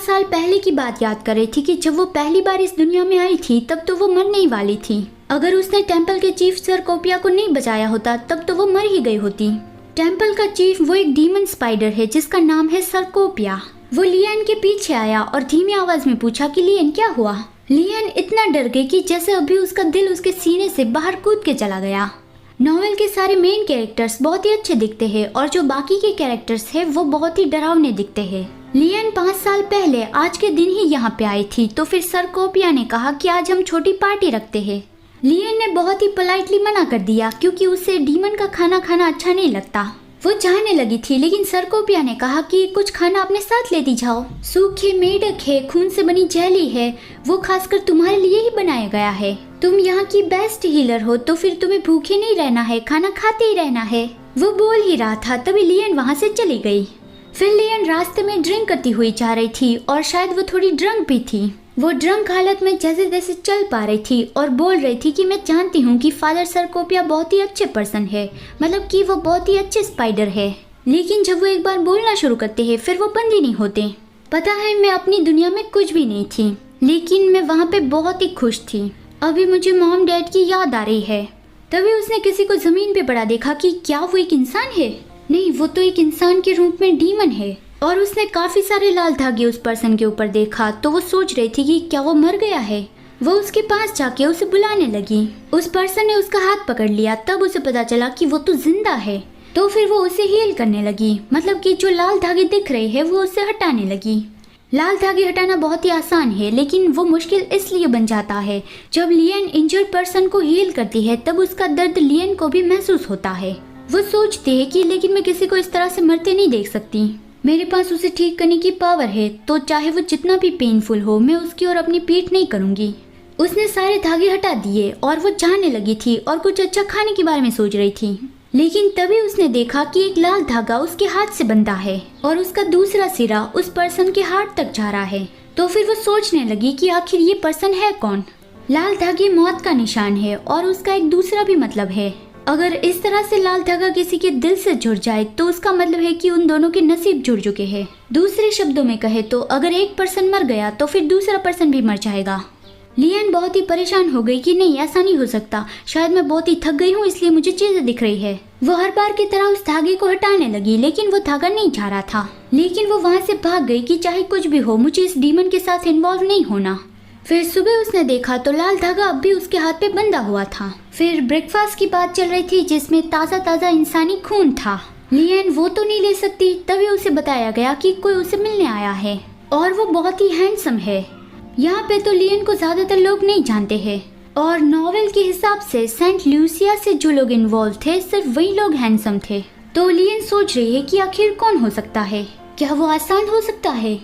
साल पहले की बात याद कर रही थी कि जब वो पहली बार इस दुनिया में आई थी तब तो वो मरने ही वाली थी। अगर उसने टेम्पल के चीफ सरकोपिया को नहीं बचाया होता तब तो वो मर ही गई होती। टेम्पल का चीफ वो एक डीमन स्पाइडर है जिसका नाम है सरकोपिया। वो लियन के पीछे आया और धीमी आवाज में पूछा कि लियन क्या हुआ। लियन इतना डर गई कि जैसे अभी उसका दिल उसके सीने से बाहर कूद के चला गया। नॉवेल के सारे मेन कैरेक्टर्स बहुत ही अच्छे दिखते हैं और जो बाकी के कैरेक्टर्स हैं वो बहुत ही डरावने दिखते हैं। लियन 5 साल पहले आज के दिन ही यहाँ पे आई थी, तो फिर सरकोपिया ने कहा कि आज हम छोटी पार्टी रखते हैं। लियन ने बहुत ही पोलाइटली मना कर दिया क्योंकि उसे डीमन का खाना खाना अच्छा नहीं लगता। वो चाहने लगी थी लेकिन सरकोपिया ने कहा कि कुछ खाना अपने साथ लेती जाओ। सूखे मेढक है, खून से बनी जेली है, वो खासकर तुम्हारे लिए ही बनाया गया है। तुम यहाँ की बेस्ट हीलर हो तो फिर तुम्हें भूखे नहीं रहना है, खाना खाते ही रहना है। वो बोल ही रहा था तभी लियन वहाँ से चली गई। फिर लियन रास्ते में ड्रिंक करती हुई जा रही थी और शायद वो थोड़ी ड्रंक भी थी। वो ड्रंक हालत में जैसे तैसे चल पा रही थी और बोल रही थी कि मैं जानती हूँ कि फादर सरकोपिया बहुत ही अच्छे पर्सन है, मतलब कि वो बहुत ही अच्छे स्पाइडर है। लेकिन जब वो एक बार बोलना शुरू करते हैं फिर वो बंद ही नहीं होते। पता है मैं अपनी दुनिया में कुछ भी नहीं थी लेकिन मैं वहाँ पे बहुत ही खुश थी। अभी मुझे मॉम डैड की याद आ रही है। तभी उसने किसी को जमीन पे पड़ा देखा कि क्या वो एक इंसान है। नहीं, वो तो एक इंसान के रूप में डीमन है। और उसने काफी सारे लाल धागे उस पर्सन के ऊपर देखा तो वो सोच रही थी कि क्या वो मर गया है। वो उसके पास जाके उसे बुलाने लगी। उस पर्सन ने उसका हाथ पकड़ लिया, तब उसे पता चला कि वो तो जिंदा है। तो फिर वो उसे हील करने लगी, मतलब कि जो लाल धागे दिख रहे हैं वो उसे हटाने लगी। लाल धागे हटाना बहुत ही आसान है लेकिन वो मुश्किल इसलिए बन जाता है जब लियन इंजर्ड पर्सन को हील करती है, तब उसका दर्द लियन को भी महसूस होता है। वो सोचती है कि लेकिन मैं किसी को इस तरह से मरते नहीं देख सकती, मेरे पास उसे ठीक करने की पावर है, तो चाहे वो जितना भी पेनफुल हो मैं उसकी ओर अपनी पीठ नहीं करूंगी। उसने सारे धागे हटा दिए और वो जाने लगी थी और कुछ अच्छा खाने के बारे में सोच रही थी। लेकिन तभी उसने देखा कि एक लाल धागा उसके हाथ से बंधा है और उसका दूसरा सिरा उस पर्सन के हार्ट तक जा रहा है। तो फिर वो सोचने लगी कि आखिर ये पर्सन है कौन। लाल धागे मौत का निशान है और उसका एक दूसरा भी मतलब है। अगर इस तरह से लाल धागा किसी के दिल से जुड़ जाए तो उसका मतलब है कि उन दोनों के नसीब जुड़ चुके हैं। दूसरे शब्दों में कहे तो अगर एक पर्सन मर गया तो फिर दूसरा पर्सन भी मर जाएगा। लियन बहुत ही परेशान हो गई कि नहीं, ऐसा नहीं हो सकता, शायद मैं बहुत ही थक गई हूँ इसलिए मुझे चीजें दिख रही है। वो हर बार की तरह उस धागे को हटाने लगी लेकिन वो धागा नहीं जा रहा था। लेकिन वो वहाँ से भाग गई कि चाहे कुछ भी हो मुझे इस डीमन के साथ इन्वॉल्व नहीं होना। फिर सुबह उसने देखा तो लाल धागा अब भी उसके हाथ पे बंधा हुआ था। फिर ब्रेकफास्ट की बात चल रही थी जिसमें ताज़ा ताज़ा इंसानी खून था। लियन वो तो नहीं ले सकती, तभी उसे बताया गया कि कोई उसे मिलने आया है और वो बहुत ही हैंडसम है। यहाँ पे तो लियन को ज्यादातर लोग नहीं जानते हैं और नॉवेल के हिसाब से सेंट लूसिया से जो लोग इन्वॉल्व थे सिर्फ वही लोग हैंडसम थे। तो लियन सोच रही है कि आखिर कौन हो सकता है, क्या वो आसान हो सकता है।